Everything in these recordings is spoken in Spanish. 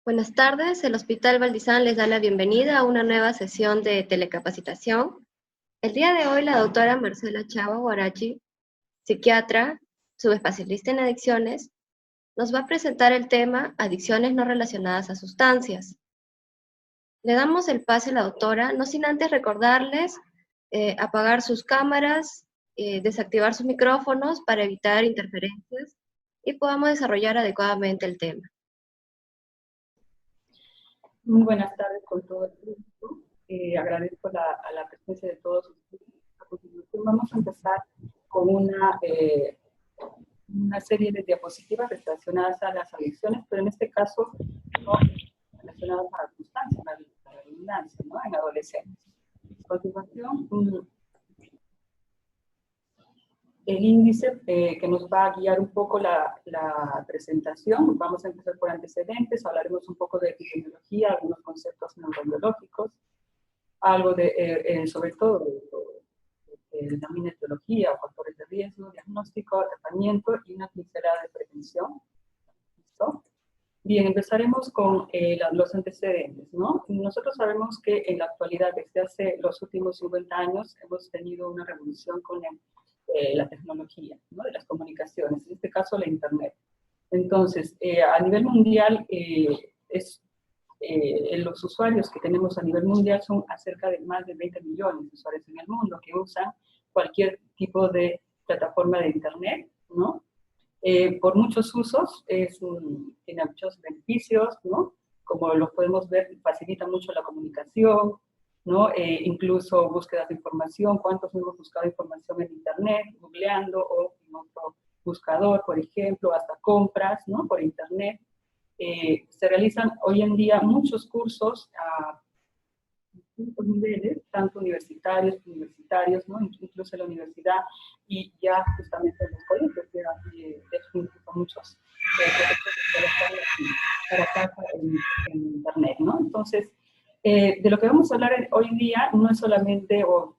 Buenas tardes, el Hospital Valdizán les da la bienvenida a una nueva sesión de telecapacitación. El día de hoy la doctora Marcela Chava Huarachi, psiquiatra, subespecialista en adicciones, nos va a presentar el tema Adicciones no relacionadas a sustancias. Le damos el pase a la doctora, no sin antes recordarles apagar sus cámaras, desactivar sus micrófonos para evitar interferencias y podamos desarrollar adecuadamente el tema. Muy buenas tardes con todo el público. Agradezco a la presencia de todos ustedes. A continuación vamos a empezar con una serie de diapositivas relacionadas a las adicciones, pero en este caso no relacionadas a la sustancia, a la redundancia, ¿no? En adolescentes. A continuación, el índice que nos va a guiar un poco la presentación. Vamos a empezar por antecedentes, hablaremos un poco de epidemiología, algunos conceptos neurobiológicos, algo de, sobre todo, de también etiología, factores de riesgo, diagnóstico, tratamiento y una pincelada de prevención. ¿Listo? Bien, empezaremos con los antecedentes, ¿no? Nosotros sabemos que en la actualidad, desde hace los últimos 50 años, hemos tenido una revolución con la tecnología, ¿no? De las comunicaciones, en este caso la Internet. Entonces, a nivel mundial, los usuarios que tenemos a nivel mundial son acerca de más de 20 millones de usuarios en el mundo que usan cualquier tipo de plataforma de Internet, ¿no? Por muchos usos, tiene muchos beneficios, ¿no? Como lo podemos ver, facilita mucho la comunicación, ¿no? Incluso búsquedas de información. ¿Cuántos hemos buscado información en Internet, googleando o en otro buscador, por ejemplo, hasta compras, ¿no? Por Internet. Se realizan hoy en día muchos cursos a distintos niveles, tanto universitarios, ¿no? Incluso en la universidad y ya justamente en los colegios, incluso muchos profesores para casa en Internet, ¿no? Entonces, de lo que vamos a hablar hoy día no es solamente, o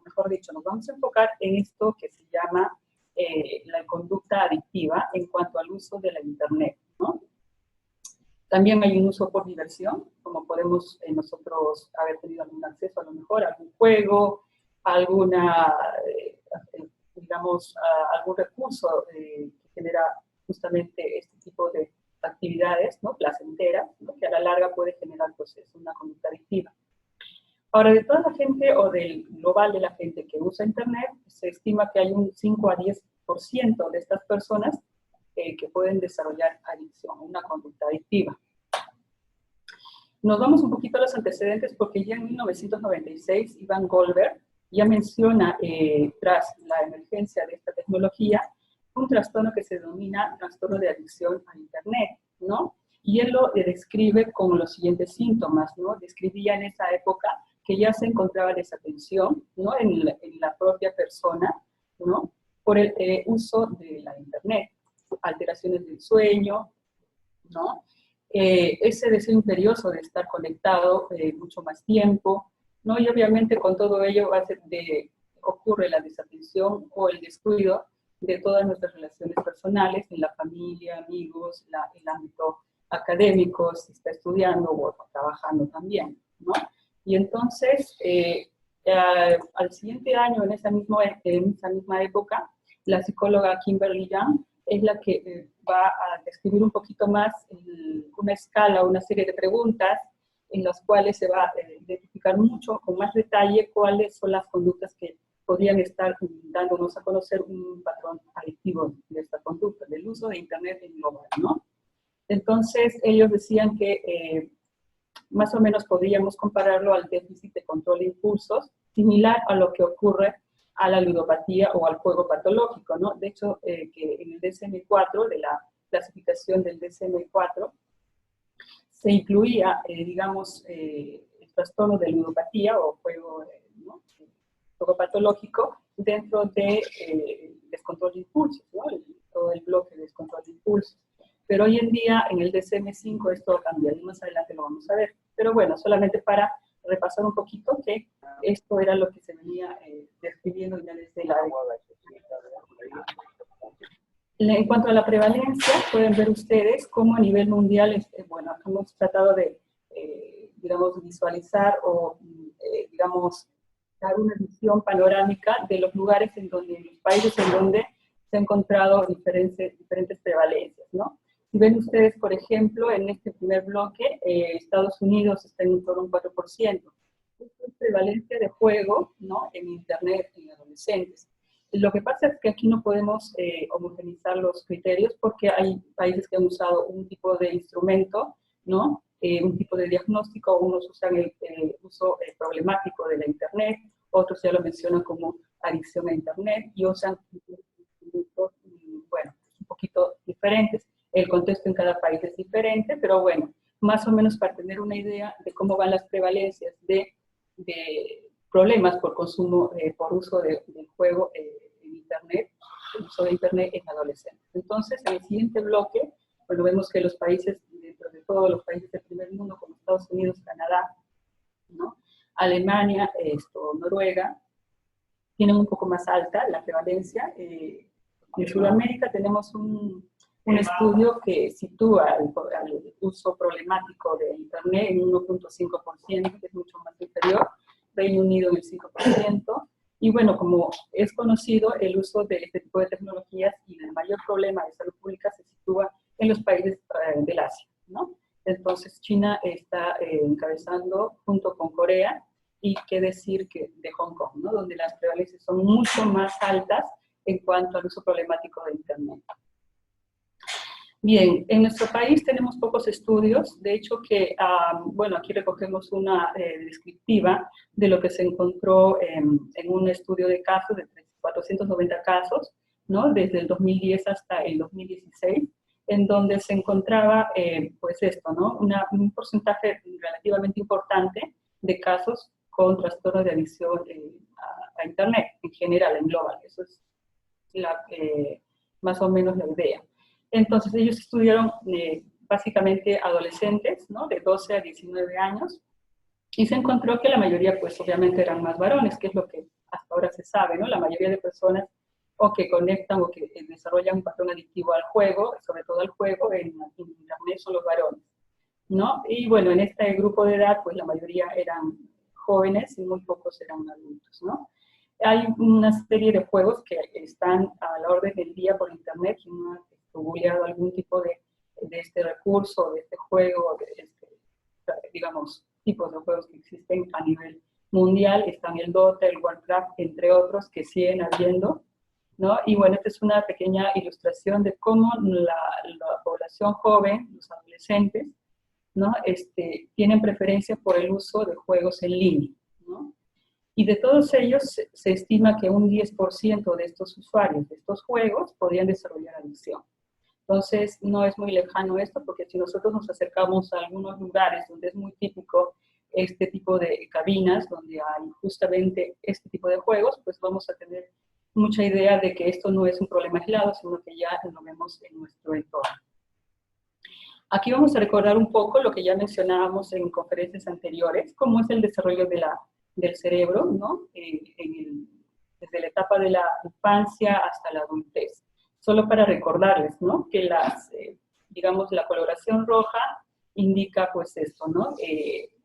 mejor dicho, nos vamos a enfocar en esto que se llama la conducta adictiva en cuanto al uso de la Internet, ¿no? También hay un uso por diversión, como podemos nosotros haber tenido algún acceso a lo mejor a algún juego, digamos, algún recurso que genera justamente este tipo de actividades, ¿no? Placenteras, ¿no? Que a la larga puede generar, pues, una conducta adictiva. Ahora, de toda la gente o del global de la gente que usa Internet, se estima que hay un 5 a 10% de estas personas que pueden desarrollar adicción, una conducta adictiva. Nos vamos un poquito a los antecedentes porque ya en 1996 Ivan Goldberg ya menciona, tras la emergencia de esta tecnología, un trastorno que se denomina trastorno de adicción a Internet, ¿no? Y él lo describe con los siguientes síntomas, ¿no? Describía en esa época que ya se encontraba desatención, ¿no? En la propia persona, ¿no? Por el uso de la Internet, alteraciones del sueño, ¿no? Ese deseo imperioso de estar conectado mucho más tiempo, ¿no? Y obviamente con todo ello ocurre la desatención o el descuido de todas nuestras relaciones personales, en la familia, amigos, el ámbito académico, si está estudiando o trabajando también, ¿no? Y entonces, al siguiente año, en esa misma época, la psicóloga Kimberly Young es la que va a describir un poquito más una escala, una serie de preguntas en las cuales se va a identificar mucho, con más detalle, cuáles son las conductas que podrían estar dándonos a conocer un patrón adictivo de esta conducta, del uso de Internet en global, ¿no? Entonces, ellos decían que más o menos podríamos compararlo al déficit de control de impulsos, similar a lo que ocurre a la ludopatía o al juego patológico, ¿no? De hecho, que en el DSM-4, de la clasificación del DSM-4, se incluía, digamos, el trastorno de ludopatía o juego, ¿no? Juego patológico dentro de descontrol de impulsos, ¿no? Todo el bloque de descontrol de impulsos. Pero hoy en día, en el DSM-5, esto cambia, y más adelante lo vamos a ver. Pero bueno, solamente para repasar un poquito que esto era lo que se venía describiendo ya desde la... En cuanto a la prevalencia, pueden ver ustedes cómo a nivel mundial, bueno, hemos tratado de, digamos, visualizar o, digamos, dar una visión panorámica de los lugares en donde, los países en donde se han encontrado diferentes prevalencias, ¿no? Si ven ustedes, por ejemplo, en este primer bloque, Estados Unidos está en torno a un 4%. Esto es prevalencia de juego, ¿no?, en Internet en adolescentes. Lo que pasa es que aquí no podemos homogeneizar los criterios porque hay países que han usado un tipo de instrumento, ¿no? Un tipo de diagnóstico, unos usan el uso problemático de la Internet, otros ya lo mencionan como adicción a Internet y usan instrumentos, bueno, un poquito diferentes. El contexto en cada país es diferente, pero bueno, más o menos para tener una idea de cómo van las prevalencias de problemas por consumo, por uso del juego en Internet, el uso de Internet en adolescentes. Entonces, en el siguiente bloque, bueno, vemos que los países, dentro de todos los países del primer mundo, como Estados Unidos, Canadá, ¿no?, Alemania, Noruega, tienen un poco más alta la prevalencia. En Sudamérica tenemos un estudio que sitúa el uso problemático de Internet en 1.5%, que es mucho más inferior, Reino Unido en el 5%, y bueno, como es conocido, el uso de este tipo de tecnologías y el mayor problema de salud pública se sitúa en los países del Asia, ¿no? Entonces China está encabezando junto con Corea, y qué decir que de Hong Kong, ¿no?, donde las prevalencias son mucho más altas en cuanto al uso problemático de Internet. Bien, en nuestro país tenemos pocos estudios, de hecho que, bueno, aquí recogemos una descriptiva de lo que se encontró en un estudio de casos, de 490 casos, ¿no?, desde el 2010 hasta el 2016, en donde se encontraba, pues esto, ¿no?, un porcentaje relativamente importante de casos con trastorno de adicción a Internet, en general, en global. Eso es más o menos la idea. Entonces ellos estudiaron básicamente adolescentes, ¿no?, de 12 a 19 años, y se encontró que la mayoría, pues obviamente eran más varones, que es lo que hasta ahora se sabe, ¿no? La mayoría de personas o que conectan o que desarrollan un patrón adictivo al juego, sobre todo al juego, en Internet son los varones, ¿no? Y bueno, en este grupo de edad, pues la mayoría eran jóvenes y muy pocos eran adultos, ¿no? Hay una serie de juegos que están a la orden del día por Internet. Si uno ha googleado algún tipo de este recurso, de este juego, de este, digamos, tipos de juegos que existen a nivel mundial, están el Dota, el Warcraft, entre otros, que siguen habiendo, ¿no? Y bueno, esta es una pequeña ilustración de cómo la población joven, los adolescentes, ¿no?, tienen preferencia por el uso de juegos en línea, ¿no? Y de todos ellos se estima que un 10% de estos usuarios de estos juegos podrían desarrollar adicción. Entonces, no es muy lejano esto, porque si nosotros nos acercamos a algunos lugares donde es muy típico este tipo de cabinas, donde hay justamente este tipo de juegos, pues vamos a tener mucha idea de que esto no es un problema aislado, sino que ya lo vemos en nuestro entorno. Aquí vamos a recordar un poco lo que ya mencionábamos en conferencias anteriores, cómo es el desarrollo del cerebro, ¿no?, desde la etapa de la infancia hasta la adultez. Solo para recordarles, ¿no?, que digamos, la coloración roja indica pues esto, ¿no?,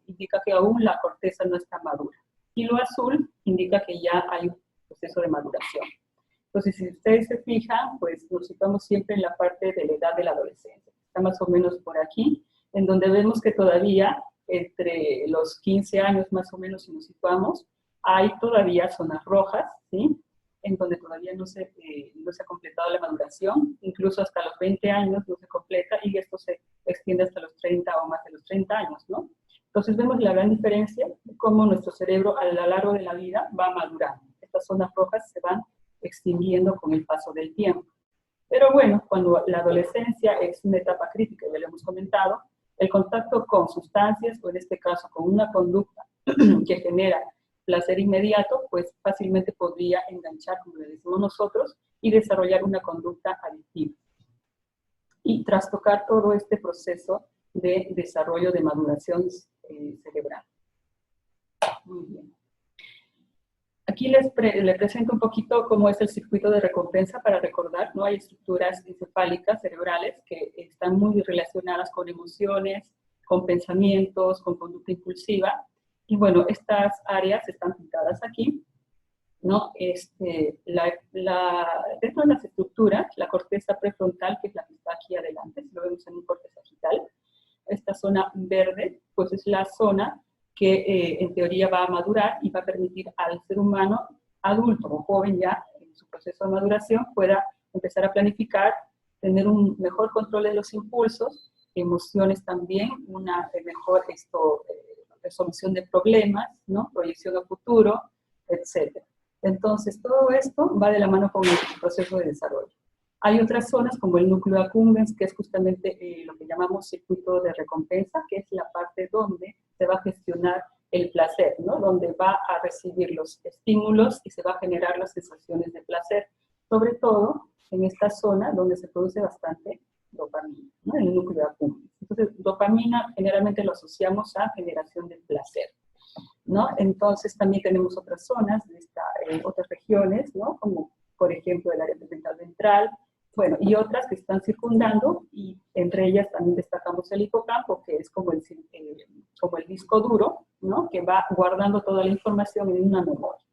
indica que aún la corteza no está madura. Y lo azul indica que ya hay un proceso de maduración. Entonces, si ustedes se fijan, pues nos situamos siempre en la parte de la edad de la adolescencia. Está más o menos por aquí, en donde vemos que todavía entre los 15 años más o menos, si nos situamos, hay todavía zonas rojas, ¿sí?, en donde todavía no se ha completado la maduración, incluso hasta los 20 años no se completa, y esto se extiende hasta los 30 o más de los 30 años, ¿no? Entonces vemos la gran diferencia de cómo nuestro cerebro a lo largo de la vida va madurando. Estas zonas rojas se van extinguiendo con el paso del tiempo. Pero bueno, cuando la adolescencia es una etapa crítica, ya lo hemos comentado, el contacto con sustancias, o en este caso con una conducta que genera placer inmediato, pues fácilmente podría enganchar, como le decimos nosotros, y desarrollar una conducta adictiva. Y trastocar todo este proceso de desarrollo de maduración cerebral. Muy bien. Aquí les presento un poquito cómo es el circuito de recompensa para recordar, ¿no? Hay estructuras encefálicas cerebrales que están muy relacionadas con emociones, con pensamientos, con conducta impulsiva. Y bueno, estas áreas están pintadas aquí, ¿no? Dentro de las estructuras, la corteza prefrontal, que es la que está aquí adelante, si lo vemos en un corte sagital, esta zona verde, pues es la zona que en teoría va a madurar y va a permitir al ser humano adulto o joven ya en su proceso de maduración pueda empezar a planificar, tener un mejor control de los impulsos, emociones también, una mejor resolución de problemas, ¿no? Proyección a futuro, etc. Entonces, todo esto va de la mano con el proceso de desarrollo. Hay otras zonas como el núcleo accumbens, que es justamente lo que llamamos circuito de recompensa, que es la parte donde se va a gestionar el placer, ¿no? Donde va a recibir los estímulos y se va a generar las sensaciones de placer, sobre todo en esta zona donde se produce bastante dopamina, ¿no? En el núcleo accumbens. Entonces, dopamina generalmente lo asociamos a generación de placer, ¿no? Entonces, también tenemos otras zonas, otras regiones, ¿no? Como, por ejemplo, el área tegmental ventral, bueno, y otras que están circundando, y entre ellas también destacamos el hipocampo, que es como el disco duro, ¿no? Que va guardando toda la información en una memoria,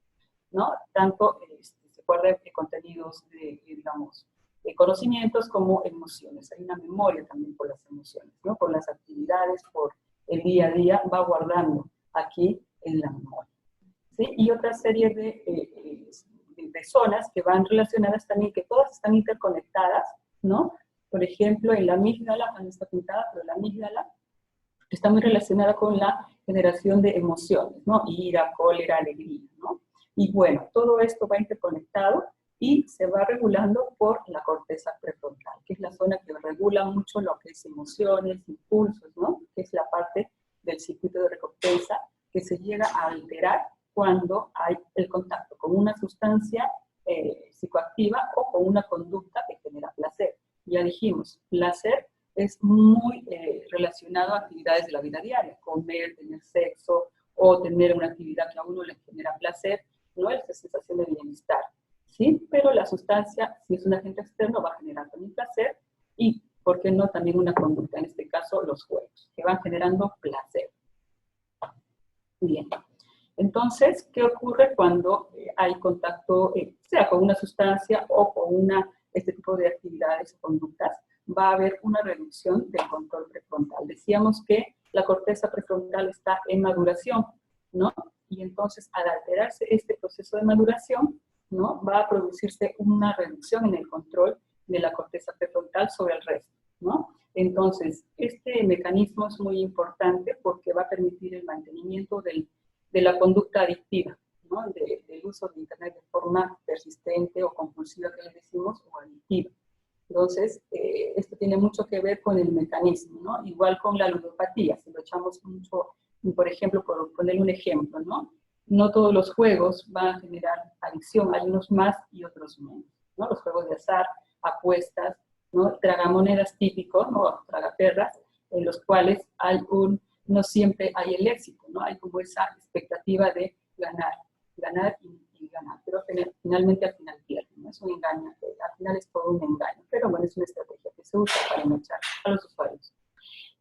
¿no? Tanto se guarda contenidos digamos, de conocimientos como emociones. Hay una memoria también por las emociones, ¿no? Por las actividades, por el día a día, va guardando aquí en la memoria, ¿sí? Y otra serie de zonas que van relacionadas también, que todas están interconectadas, ¿no? Por ejemplo, en la amígdala, no está pintada, pero la amígdala está muy relacionada con la generación de emociones, ¿no? Ira, cólera, alegría, ¿no? Y bueno, todo esto va interconectado y se va regulando por la corteza prefrontal, que es la zona que regula mucho lo que es emociones, impulsos, ¿no? Que es la parte del circuito de recompensa que se llega a alterar cuando hay el contacto con una sustancia psicoactiva o con una conducta que genera placer. Ya dijimos, placer es muy relacionado a actividades de la vida diaria, comer, tener sexo o tener una actividad que a uno le genera placer, no es la sensación de bienestar, ¿sí? Pero la sustancia, si es un agente externo, va a generar también placer y, ¿por qué no?, también una conducta, en este caso los juegos, que van generando placer. Bien. Entonces, ¿qué ocurre cuando hay contacto, sea con una sustancia o con este tipo de actividades o conductas? Va a haber una reducción del control prefrontal. Decíamos que la corteza prefrontal está en maduración, ¿no? Y entonces, al alterarse este proceso de maduración, ¿no? Va a producirse una reducción en el control de la corteza prefrontal sobre el resto, ¿no? Entonces, este mecanismo es muy importante porque va a permitir el mantenimiento de la conducta adictiva, ¿no? Del uso de Internet de forma persistente o compulsiva, que le decimos, o adictiva. Entonces, esto tiene mucho que ver con el mecanismo, ¿no? Igual con la ludopatía, si lo echamos mucho, por ejemplo, por poner un ejemplo, ¿no? No todos los juegos van a generar adicción, hay unos más y otros menos, ¿no? Los juegos de azar, apuestas, ¿no? Tragamonedas típicos, ¿no? Tragaperras, en los cuales no siempre hay el éxito, ¿no? Hay como esa expectativa de ganar y ganar, pero finalmente al final pierde, ¿no? Es un engaño, al final es todo un engaño, pero bueno, es una estrategia que se usa para enganchar a los usuarios.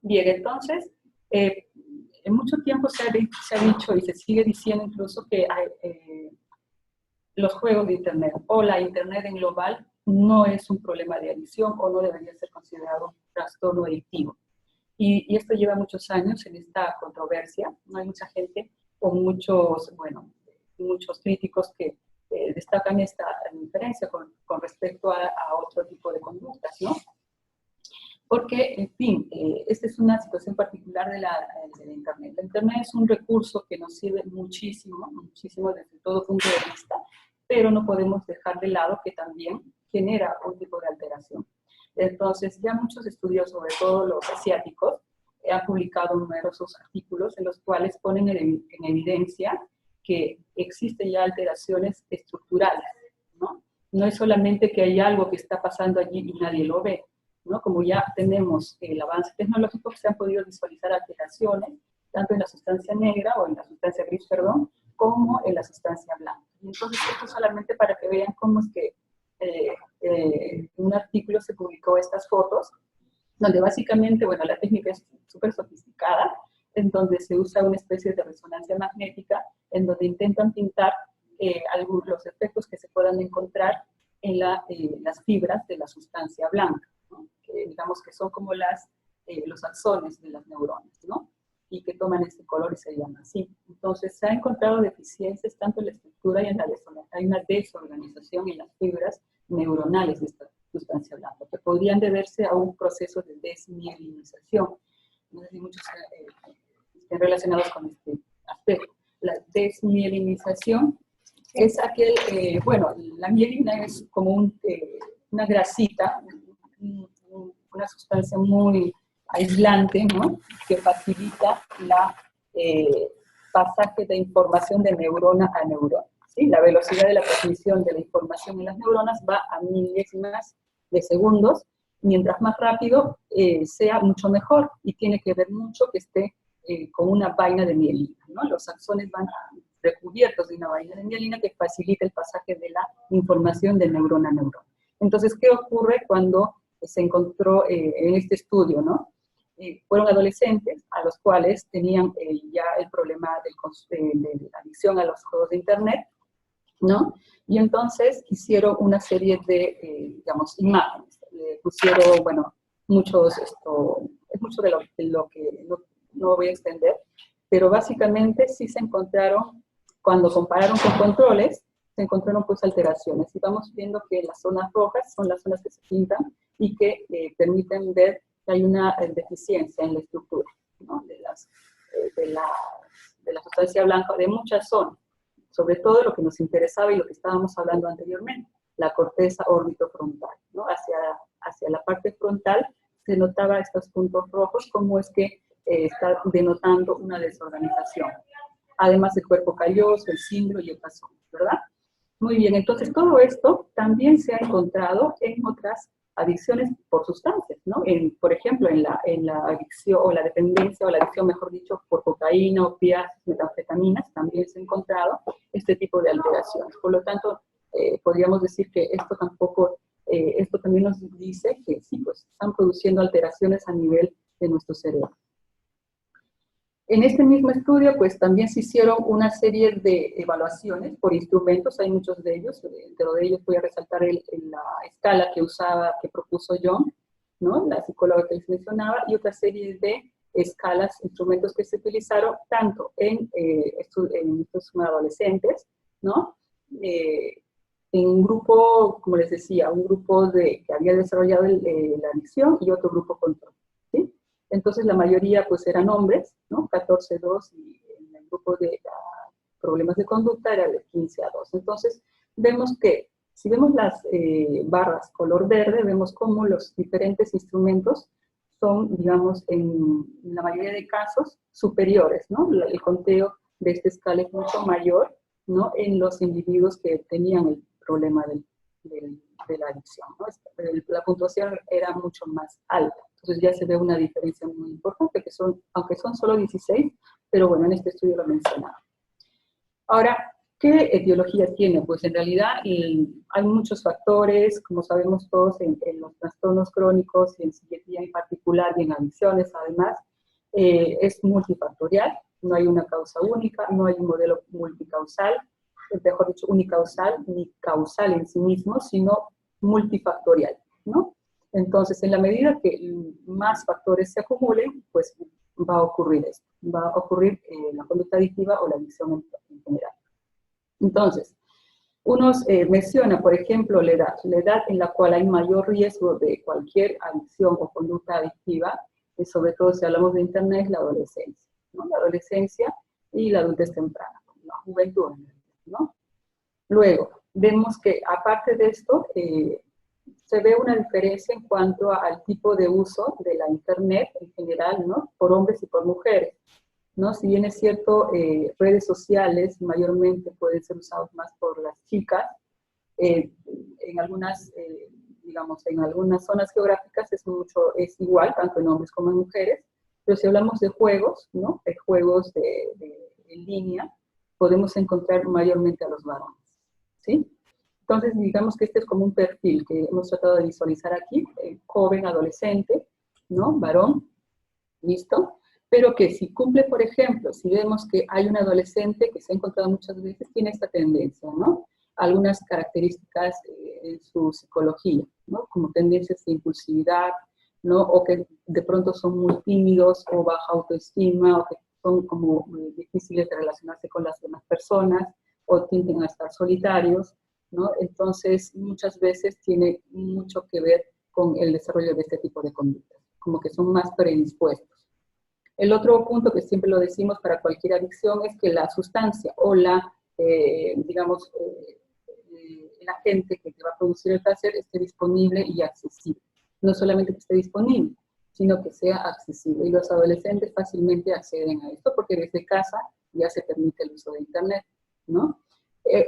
Bien, entonces, en mucho tiempo se ha dicho y se sigue diciendo incluso que los juegos de Internet o la Internet en global no es un problema de adicción o no debería ser considerado un trastorno adictivo. Y esto lleva muchos años en esta controversia, ¿no? Hay mucha gente o muchos críticos que destacan esta diferencia con respecto a otro tipo de conductas, ¿no? Porque, en fin, esta es una situación particular de la Internet. La Internet es un recurso que nos sirve muchísimo, muchísimo desde todo punto de vista, pero no podemos dejar de lado que también genera un tipo de alteración. Entonces, ya muchos estudios, sobre todo los asiáticos, han publicado numerosos artículos en los cuales ponen en evidencia que existen ya alteraciones estructurales, ¿no? No es solamente que hay algo que está pasando allí y nadie lo ve, ¿no? Como ya tenemos el avance tecnológico, se han podido visualizar alteraciones, tanto en la sustancia negra, o en la sustancia gris, perdón, como en la sustancia blanca. Entonces, esto solamente para que vean cómo es que en un artículo se publicó estas fotos, donde básicamente, bueno, la técnica es súper sofisticada, en donde se usa una especie de resonancia magnética, en donde intentan pintar los efectos que se puedan encontrar en las fibras de la sustancia blanca, ¿no? Que digamos que son como los axones de las neuronas, ¿no? Y que toman este color y se llaman así. Entonces, se han encontrado deficiencias tanto en la estructura y en hay una desorganización en las fibras neuronales de esta sustancia blanca, que podrían deberse a un proceso de desmielinización. No sé si muchos estén relacionados con este aspecto. La desmielinización es bueno, la mielina es como una grasita, una sustancia muy aislante, ¿no? Que facilita pasaje de información de neurona a neurona. ¿Sí? La velocidad de la transmisión de la información en las neuronas va a milésimas de segundos. Mientras más rápido sea, mucho mejor, y tiene que ver mucho que esté con una vaina de mielina, ¿no? Los axones van recubiertos de una vaina de mielina que facilita el pasaje de la información de neurona a neurona. Entonces, ¿qué ocurre cuando se encontró en este estudio, ¿no? Fueron adolescentes a los cuales tenían ya el problema de adicción a los juegos de internet, ¿no? Y entonces hicieron una serie de, digamos, imágenes. Pusieron, bueno, es mucho de lo que no voy a extender, pero básicamente sí se encontraron, cuando compararon con controles, se encontraron pues alteraciones. Y vamos viendo que las zonas rojas son las zonas que se pintan y que permiten ver que hay una deficiencia en la estructura, ¿no? de la sustancia blanca, de muchas zonas, sobre todo lo que nos interesaba y lo que estábamos hablando anteriormente, la corteza orbitofrontal, ¿no? Hacia la parte frontal se notaba estos puntos rojos, como es que está denotando una desorganización. Además, el cuerpo calloso, el cingro y el pezón, ¿verdad? Muy bien, entonces todo esto también se ha encontrado en otras adicciones por sustancias, ¿no? Por ejemplo, en la adicción o la dependencia o la adicción, mejor dicho, por cocaína, opiáceos, metanfetaminas, también se ha encontrado este tipo de alteraciones. Por lo tanto, podríamos decir que esto también nos dice que sí, pues están produciendo alteraciones a nivel de nuestro cerebro. En este mismo estudio, pues también se hicieron una serie de evaluaciones por instrumentos, hay muchos de ellos, dentro de ellos voy a resaltar la escala que propuso John, ¿no? La psicóloga que les mencionaba, y otra serie de escalas, instrumentos que se utilizaron tanto en estos adolescentes, ¿no? En un grupo, como les decía, un grupo que había desarrollado la adicción y otro grupo control, ¿sí? Entonces la mayoría pues eran hombres, ¿no? 14-2, y en el grupo de problemas de conducta era de 15-2. Entonces vemos que, si vemos las barras color verde, vemos cómo los diferentes instrumentos son, digamos, en la mayoría de casos, superiores, ¿no? El conteo de esta escala es mucho mayor, ¿no? En los individuos que tenían el problema de la adicción, ¿no? La puntuación era mucho más alta. Entonces ya se ve una diferencia muy importante, aunque son solo 16, pero bueno, en este estudio lo mencionaba. Ahora, ¿qué etiología tiene? Pues en realidad hay muchos factores, como sabemos todos, en los trastornos crónicos y en psiquiatría en particular y en adicciones además, es multifactorial, no hay una causa única, no hay un modelo multicausal, mejor dicho, unicausal, ni causal en sí mismo, sino multifactorial, ¿no? Entonces, en la medida que más factores se acumulen, pues va a ocurrir esto, va a ocurrir la conducta adictiva o la adicción en general. Entonces, unos menciona, por ejemplo, la edad en la cual hay mayor riesgo de cualquier adicción o conducta adictiva, y sobre todo si hablamos de internet, es la adolescencia, ¿no? La adolescencia y la adultez temprana, la juventud, ¿no? Luego, vemos que aparte de esto, se ve una diferencia en cuanto al tipo de uso de la internet en general, ¿no? Por hombres y por mujeres, ¿no? Si bien es cierto, redes sociales mayormente pueden ser usados más por las chicas, en algunas, digamos, en algunas zonas geográficas es igual, tanto en hombres como en mujeres, pero si hablamos de juegos, ¿no? De juegos en línea, podemos encontrar mayormente a los varones, ¿sí? Entonces, digamos que este es como un perfil que hemos tratado de visualizar aquí, joven, adolescente, ¿no? Varón, ¿listo? Pero que si cumple, por ejemplo, si vemos que hay un adolescente que se ha encontrado muchas veces, tiene esta tendencia, ¿no? Algunas características en su psicología, ¿no? Como tendencias de impulsividad, ¿no? O que de pronto son muy tímidos o baja autoestima, o que son como difíciles de relacionarse con las demás personas, o tienden a estar solitarios, ¿no? Entonces, muchas veces tiene mucho que ver con el desarrollo de este tipo de conductas, como que son más predispuestos. El otro punto que siempre lo decimos para cualquier adicción es que la sustancia o digamos, el agente que te va a producir el placer esté disponible y accesible. No solamente que esté disponible, sino que sea accesible. Y los adolescentes fácilmente acceden a esto porque desde casa ya se permite el uso de Internet, ¿no?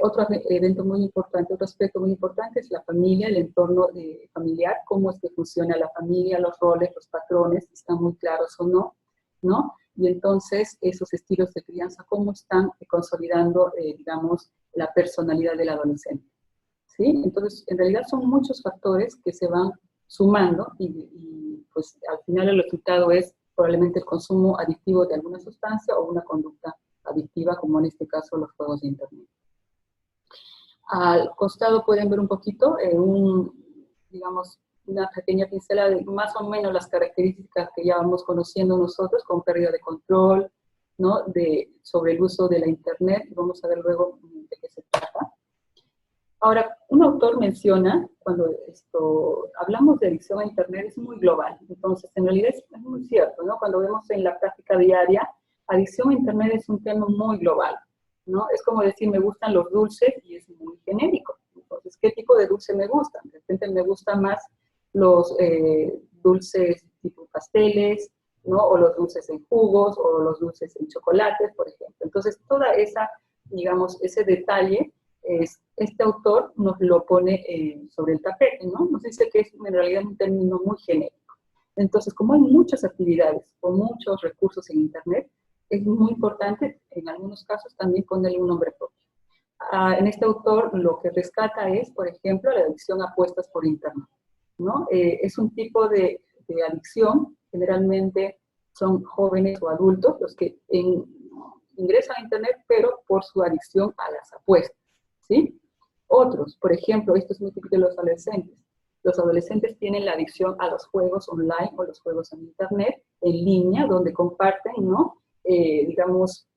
Otro evento muy importante, otro aspecto muy importante es la familia, el entorno familiar, cómo es que funciona la familia, los roles, los patrones, si están muy claros o no, ¿no? Y entonces esos estilos de crianza, cómo están consolidando, digamos, la personalidad del adolescente, ¿sí? Entonces, en realidad son muchos factores que se van sumando y pues al final el resultado es probablemente el consumo adictivo de alguna sustancia o una conducta adictiva, como en este caso los juegos de Internet. Al costado pueden ver un poquito, digamos, una pequeña pincelada de más o menos las características que ya vamos conociendo nosotros, con pérdida de control, ¿no? Sobre el uso de la Internet. Vamos a ver luego de qué se trata. Ahora, un autor menciona, cuando hablamos de adicción a Internet, es muy global. Entonces, en realidad es muy cierto, ¿no? Cuando vemos en la práctica diaria, adicción a Internet es un tema muy global, ¿no? Es como decir, me gustan los dulces y es muy genérico. Entonces, ¿qué tipo de dulce me gustan? De repente me gustan más los dulces tipo pasteles, ¿no? O los dulces en jugos, o los dulces en chocolates, por ejemplo. Entonces, toda esa, digamos, ese detalle, este autor nos lo pone sobre el tapete, ¿no? Nos dice que es en realidad un término muy genérico. Entonces, como hay muchas actividades o muchos recursos en Internet, es muy importante, en algunos casos, también ponerle un nombre propio. En este autor lo que rescata es, por ejemplo, la adicción a apuestas por Internet, ¿no? Es un tipo de adicción, generalmente son jóvenes o adultos los que ingresan a Internet, pero por su adicción a las apuestas, ¿sí? Otros, por ejemplo, esto es muy típico de los adolescentes. Los adolescentes tienen la adicción a los juegos online o los juegos en Internet, en línea, donde comparten, ¿no? Digamos,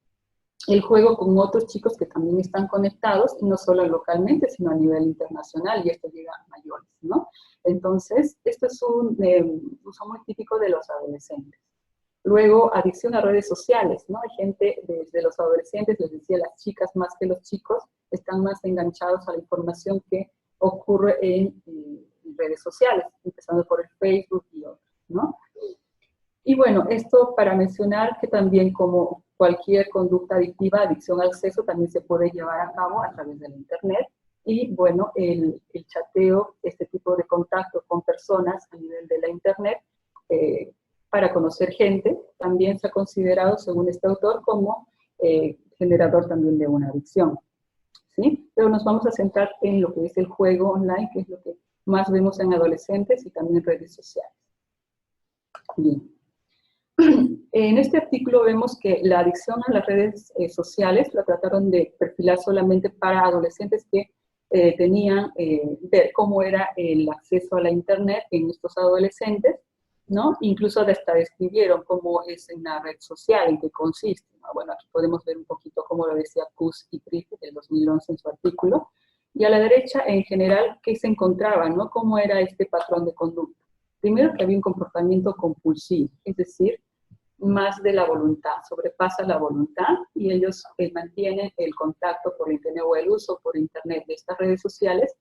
el juego con otros chicos que también están conectados, y no solo localmente, sino a nivel internacional, y esto llega a mayores, ¿no? Entonces, esto es un uso muy típico de los adolescentes. Luego, adicción a redes sociales, ¿no? Hay gente, desde los adolescentes, les decía, las chicas más que los chicos, están más enganchados a la información que ocurre en redes sociales, empezando por el Facebook y otros, ¿no? Y bueno, esto para mencionar que también, como cualquier conducta adictiva, adicción al sexo también se puede llevar a cabo a través del Internet. Y bueno, el chateo, este tipo de contacto con personas a nivel de la Internet, para conocer gente, también se ha considerado, según este autor, como generador también de una adicción, ¿sí? Pero nos vamos a centrar en lo que es el juego online, que es lo que más vemos en adolescentes y también en redes sociales. Bien. En este artículo vemos que la adicción a las redes sociales la trataron de perfilar solamente para adolescentes que tenían ver cómo era el acceso a la Internet en estos adolescentes, ¿no? Incluso hasta describieron cómo es una red social, en qué consiste, ¿no? Bueno, aquí podemos ver un poquito cómo lo decía Kuss y Price del 2011 en su artículo. Y a la derecha, en general, ¿qué se encontraba, no? ¿Cómo era este patrón de conducta? Primero, que había un comportamiento compulsivo, es decir, más de la voluntad, sobrepasa la voluntad, y ellos mantienen el contacto por Internet o el uso por Internet de estas redes sociales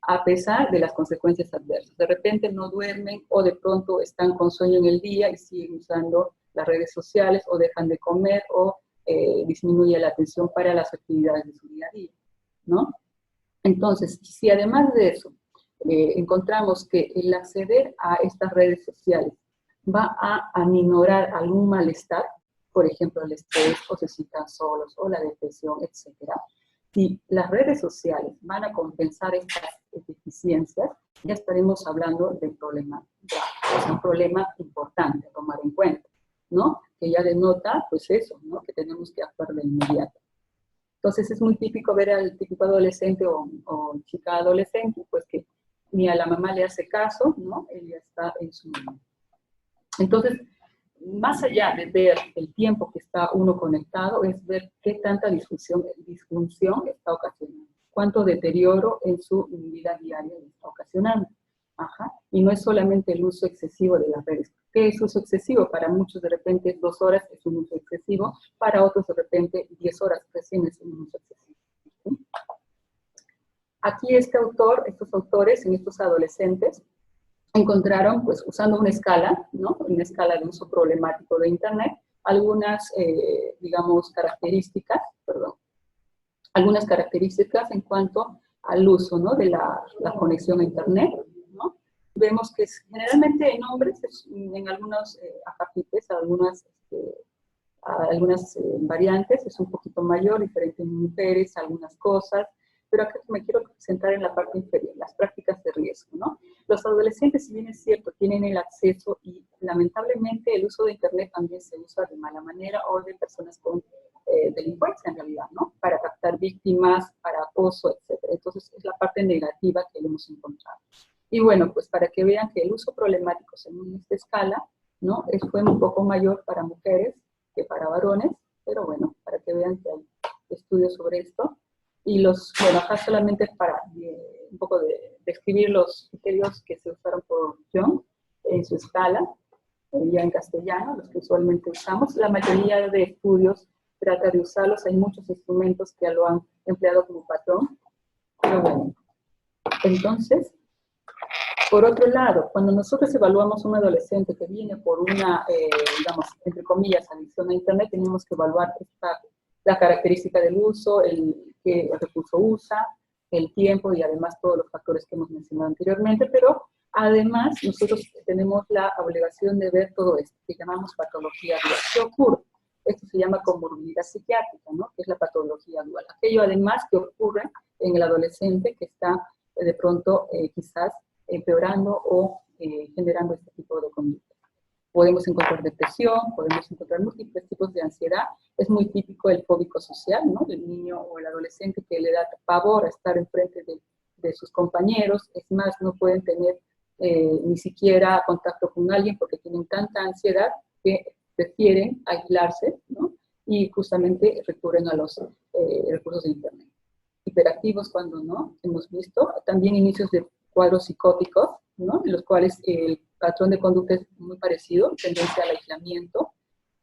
a pesar de las consecuencias adversas. De repente no duermen, o de pronto están con sueño en el día y siguen usando las redes sociales, o dejan de comer, o disminuye la atención para las actividades de su día a día, ¿no? Entonces, si además de eso encontramos que el acceder a estas redes sociales va a aminorar algún malestar, por ejemplo, el estrés, o se sientan solos, o la depresión, etcétera, Si las redes sociales van a compensar estas deficiencias, ya estaremos hablando de un problema grave, es un problema importante a tomar en cuenta, ¿no? Que ya denota, pues eso, ¿no? Que tenemos que actuar de inmediato. Entonces es muy típico ver al típico adolescente o chica adolescente, pues que ni a la mamá le hace caso, ¿no? Él ya está en su mundo. Entonces, más allá de ver el tiempo que está uno conectado, es ver qué tanta disfunción está ocasionando, cuánto deterioro en su vida diaria está ocasionando. Ajá. Y no es solamente el uso excesivo de las redes. ¿Qué es uso excesivo? Para muchos de repente 2 horas es un uso excesivo, para otros de repente 10 horas recién es un uso excesivo. ¿Sí? Aquí estos autores, en estos adolescentes, encontraron, pues usando una escala, ¿no? Una escala de uso problemático de Internet, algunas, digamos, algunas características en cuanto al uso, ¿no? De la conexión a Internet, ¿no? Vemos que generalmente en hombres, en algunos acapites, algunas variantes, es un poquito mayor, diferente en mujeres, algunas cosas, pero acá me quiero centrar en la parte inferior, las prácticas de riesgo, ¿no? Los adolescentes, si bien es cierto, tienen el acceso y lamentablemente el uso de Internet también se usa de mala manera o de personas con delincuencia en realidad, ¿no? Para captar víctimas, para acoso, etc. Entonces es la parte negativa que hemos encontrado. Y bueno, pues para que vean que el uso problemático según esta escala, ¿no? Fue un poco mayor para mujeres que para varones, pero bueno, para que vean que hay estudios sobre esto. Y bueno, acá solamente para un poco de describir los criterios que se usaron por Young en su escala, ya en castellano, los que usualmente usamos. La mayoría de estudios trata de usarlos, hay muchos instrumentos que lo han empleado como patrón, pero bueno. Entonces, por otro lado, cuando nosotros evaluamos a un adolescente que viene por una, digamos, entre comillas, adicción a Internet, tenemos que evaluar la característica del uso, qué recurso usa, el tiempo y además todos los factores que hemos mencionado anteriormente, pero además nosotros tenemos la obligación de ver todo esto, que llamamos patología dual. ¿Qué ocurre? Esto se llama comorbilidad psiquiátrica, ¿no? Que es la patología dual. Aquello además que ocurre en el adolescente que está de pronto quizás empeorando o generando este tipo de conducta. Podemos encontrar depresión, podemos encontrar múltiples tipos de ansiedad. Es muy típico el fóbico social, ¿no? El niño o el adolescente que le da pavor a estar enfrente de sus compañeros. Es más, no pueden tener ni siquiera contacto con alguien porque tienen tanta ansiedad que prefieren aislarse, ¿no? Y justamente recurren a los recursos de Internet. Hiperactivos cuando no, hemos visto. También inicios de cuadros psicóticos, ¿no? En los cuales el patrón de conducta es muy parecido, tendencia al aislamiento,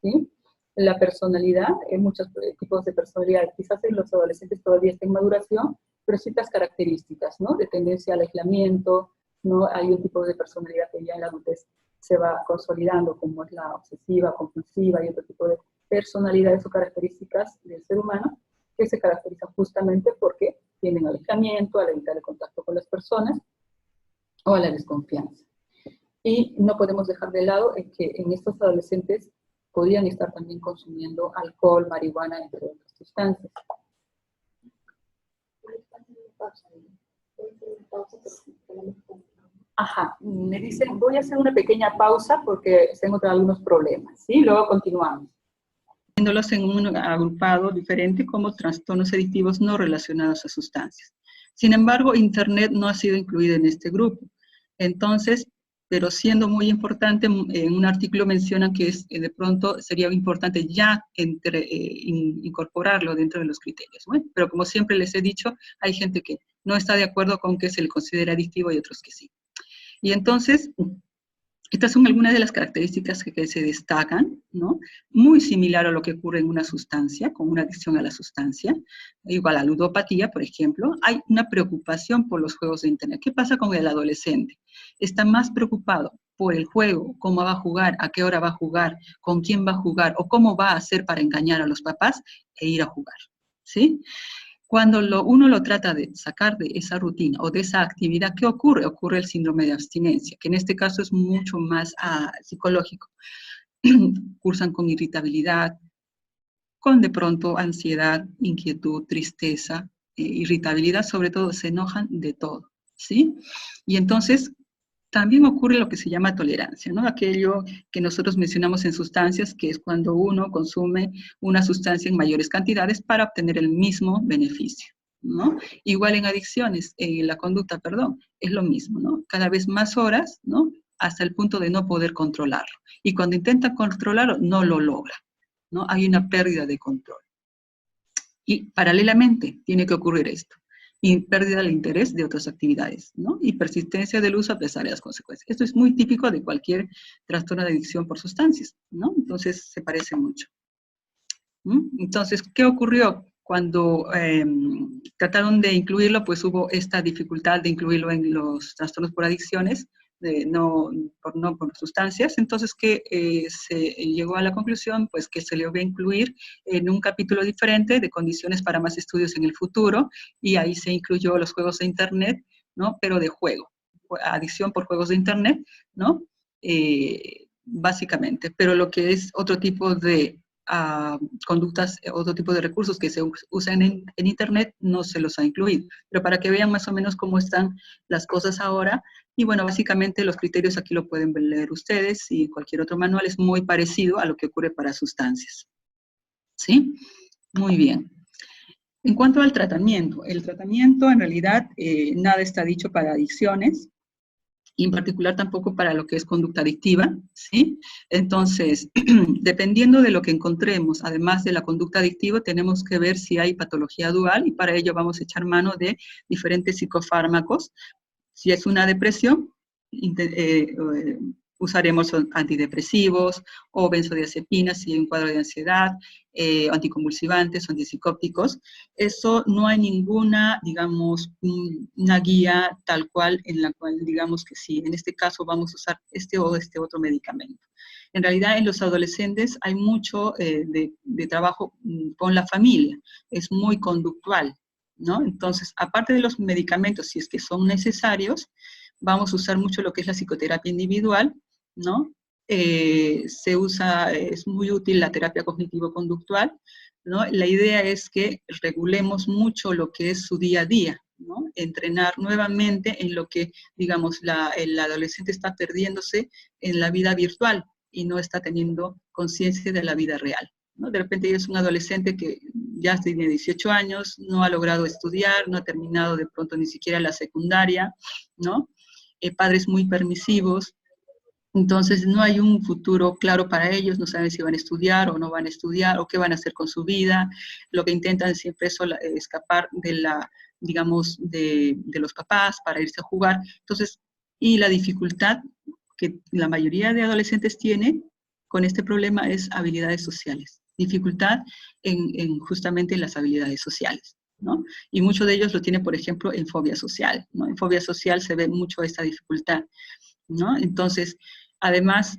¿sí? La personalidad, hay muchos tipos de personalidad, quizás en los adolescentes todavía está en maduración, pero ciertas características, ¿no? De tendencia al aislamiento, ¿no? Hay un tipo de personalidad que ya en la adultez se va consolidando, como es la obsesiva, compulsiva, y otro tipo de personalidades o características del ser humano que se caracterizan justamente porque tienen alejamiento, al evitar el contacto con las personas, o a la desconfianza. Y no podemos dejar de lado que en estos adolescentes podrían estar también consumiendo alcohol, marihuana, entre otras sustancias. Ajá, me dicen, voy a hacer una pequeña pausa porque tengo algunos problemas, ¿sí? Luego continuamos. Viéndolos en un agrupado diferente como trastornos adictivos no relacionados a sustancias. Sin embargo, Internet no ha sido incluido en este grupo. Entonces, pero siendo muy importante, en un artículo mencionan que de pronto sería importante ya incorporarlo dentro de los criterios. Bueno, pero como siempre les he dicho, hay gente que no está de acuerdo con que se le considere adictivo y otros que sí. Y entonces, estas son algunas de las características que se destacan, ¿no? Muy similar a lo que ocurre en una sustancia, con una adicción a la sustancia, igual a la ludopatía, por ejemplo. Hay una preocupación por los juegos de Internet. ¿Qué pasa con el adolescente? Está más preocupado por el juego, cómo va a jugar, a qué hora va a jugar, con quién va a jugar, o cómo va a hacer para engañar a los papás e ir a jugar, ¿sí? Cuando uno lo trata de sacar de esa rutina o de esa actividad, ¿qué ocurre? Ocurre el síndrome de abstinencia, que en este caso es mucho más psicológico. Cursan con irritabilidad, con de pronto ansiedad, inquietud, tristeza, irritabilidad, sobre todo se enojan de todo, ¿sí? Y entonces también ocurre lo que se llama tolerancia, ¿no? Aquello que nosotros mencionamos en sustancias, que es cuando uno consume una sustancia en mayores cantidades para obtener el mismo beneficio, ¿no? Igual en adicciones, en la conducta, perdón, es lo mismo, ¿no? Cada vez más horas, ¿no? Hasta el punto de no poder controlarlo. Y cuando intenta controlarlo, no lo logra, ¿no? Hay una pérdida de control. Y paralelamente tiene que ocurrir esto. Y pérdida del interés de otras actividades, ¿no? Y persistencia del uso a pesar de las consecuencias. Esto es muy típico de cualquier trastorno de adicción por sustancias, ¿no? Entonces se parece mucho. Entonces, ¿qué ocurrió? Cuando trataron de incluirlo, pues hubo esta dificultad de incluirlo en los trastornos por adicciones, no por sustancias. Entonces, que se llegó a la conclusión, pues que se le iba a incluir en un capítulo diferente de condiciones para más estudios en el futuro, y ahí se incluyó los juegos de Internet, ¿no? Pero de juego, adicción por juegos de Internet, ¿no? Básicamente, pero lo que es otro tipo de conductas, otro tipo de recursos que se usan en Internet, no se los ha incluido. Pero para que vean más o menos cómo están las cosas ahora, y bueno, básicamente los criterios aquí lo pueden leer ustedes, y cualquier otro manual es muy parecido a lo que ocurre para sustancias. ¿Sí? Muy bien. En cuanto al tratamiento, el tratamiento en realidad nada está dicho para adicciones, y en particular tampoco para lo que es conducta adictiva, ¿sí? Entonces, dependiendo de lo que encontremos, además de la conducta adictiva, tenemos que ver si hay patología dual, y para ello vamos a echar mano de diferentes psicofármacos. Si es una depresión, usaremos antidepresivos o benzodiazepinas si hay un cuadro de ansiedad, anticonvulsivantes, antipsicóticos. Eso no hay ninguna, digamos, una guía tal cual en la cual digamos que sí, en este caso vamos a usar este o este otro medicamento. En realidad en los adolescentes hay mucho de trabajo con la familia, es muy conductual, ¿no? Entonces, aparte de los medicamentos, si es que son necesarios, vamos a usar mucho lo que es la psicoterapia individual, ¿no? Se usa, es muy útil la terapia cognitivo-conductual, ¿no? La idea es que regulemos mucho lo que es su día a día, ¿no? Entrenar nuevamente en lo que, digamos, el adolescente está perdiéndose en la vida virtual y no está teniendo conciencia de la vida real, ¿no? De repente es un adolescente que ya tiene 18 años, no ha logrado estudiar, no ha terminado de pronto ni siquiera la secundaria, ¿no? Padres muy permisivos, entonces no hay un futuro claro para ellos, no saben si van a estudiar o no van a estudiar, o qué van a hacer con su vida. Lo que intentan siempre es escapar de la, digamos, de los papás para irse a jugar. Entonces, y la dificultad que la mayoría de adolescentes tienen con este problema es habilidades sociales, dificultad en justamente las habilidades sociales, ¿no? Y muchos de ellos lo tienen, por ejemplo, en fobia social, ¿no? En fobia social se ve mucho esta dificultad, ¿no? Entonces, además,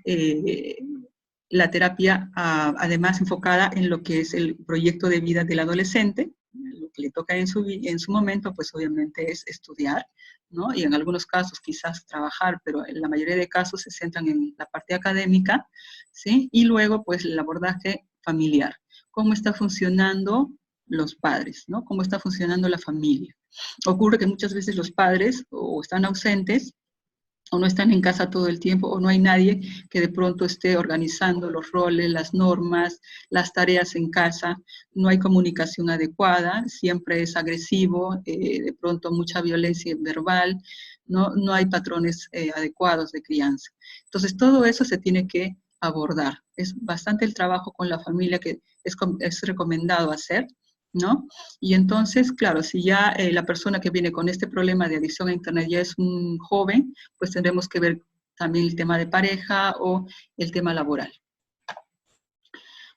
la terapia, además enfocada en lo que es el proyecto de vida del adolescente, lo que le toca en su momento, pues obviamente es estudiar, ¿no? Y en algunos casos quizás trabajar, pero en la mayoría de casos se centran en la parte académica, ¿sí? Y luego, pues, el abordaje familiar. ¿Cómo está funcionando los padres, ¿no? ¿Cómo está funcionando la familia? Ocurre que muchas veces los padres o están ausentes, o no están en casa todo el tiempo, o no hay nadie que de pronto esté organizando los roles, las normas, las tareas en casa, no hay comunicación adecuada, siempre es agresivo, de pronto mucha violencia verbal, no hay patrones adecuados de crianza. Entonces, todo eso se tiene que abordar. Es bastante el trabajo con la familia que es recomendado hacer, ¿no? Y entonces, claro, si ya la persona que viene con este problema de adicción a Internet ya es un joven, pues tendremos que ver también el tema de pareja o el tema laboral.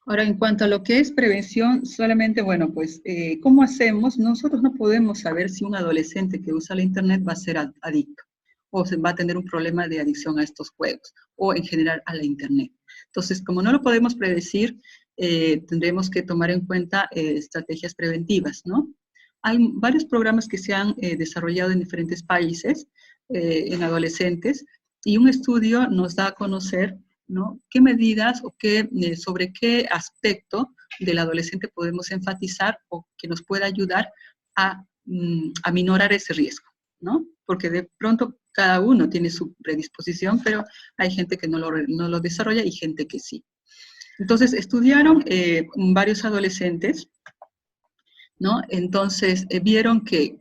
Ahora, en cuanto a lo que es prevención, solamente, bueno, pues, ¿cómo hacemos? Nosotros no podemos saber si un adolescente que usa la Internet va a ser adicto o va a tener un problema de adicción a estos juegos o en general a la Internet. Entonces, como no lo podemos predecir, tendremos que tomar en cuenta estrategias preventivas, ¿no? Hay varios programas que se han desarrollado en diferentes países en adolescentes, y un estudio nos da a conocer, ¿no?, qué medidas o sobre qué aspecto del adolescente podemos enfatizar o que nos pueda ayudar a aminorar ese riesgo, ¿no? Porque de pronto cada uno tiene su predisposición, pero hay gente que no lo desarrolla y gente que sí. Entonces, estudiaron varios adolescentes, ¿no? Entonces, vieron que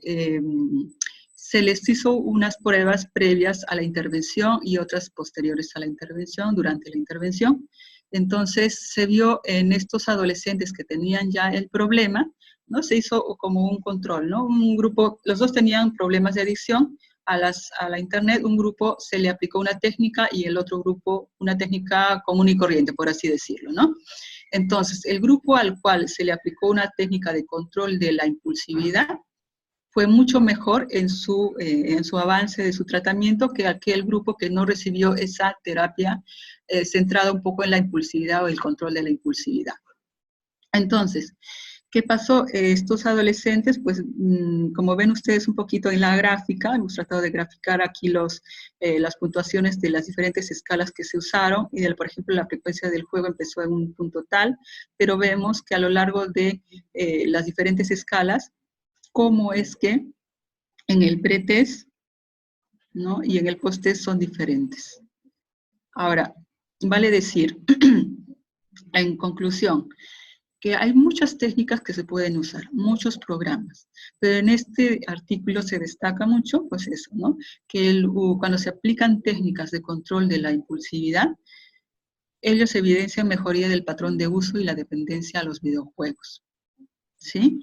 se les hizo unas pruebas previas a la intervención y otras posteriores a la intervención, durante la intervención. Entonces, se vio en estos adolescentes que tenían ya el problema, ¿no? Se hizo como un control, ¿no? Un grupo, los dos tenían problemas de adicción a la internet, un grupo se le aplicó una técnica y el otro grupo una técnica común y corriente, por así decirlo, ¿no? Entonces, el grupo al cual se le aplicó una técnica de control de la impulsividad fue mucho mejor en su avance de su tratamiento que aquel grupo que no recibió esa terapia centrada un poco en la impulsividad o el control de la impulsividad. Entonces, ¿qué pasó? Estos adolescentes, pues, como ven ustedes un poquito en la gráfica, hemos tratado de graficar aquí las puntuaciones de las diferentes escalas que se usaron, y por ejemplo, la frecuencia del juego empezó en un punto tal, pero vemos que a lo largo de las diferentes escalas, cómo es que en el pretest, ¿no? Y en el posttest son diferentes. Ahora, vale decir, en conclusión, que hay muchas técnicas que se pueden usar, muchos programas, pero en este artículo se destaca mucho, pues eso, ¿no? Que cuando se aplican técnicas de control de la impulsividad, ellos evidencian mejoría del patrón de uso y la dependencia a los videojuegos, ¿sí?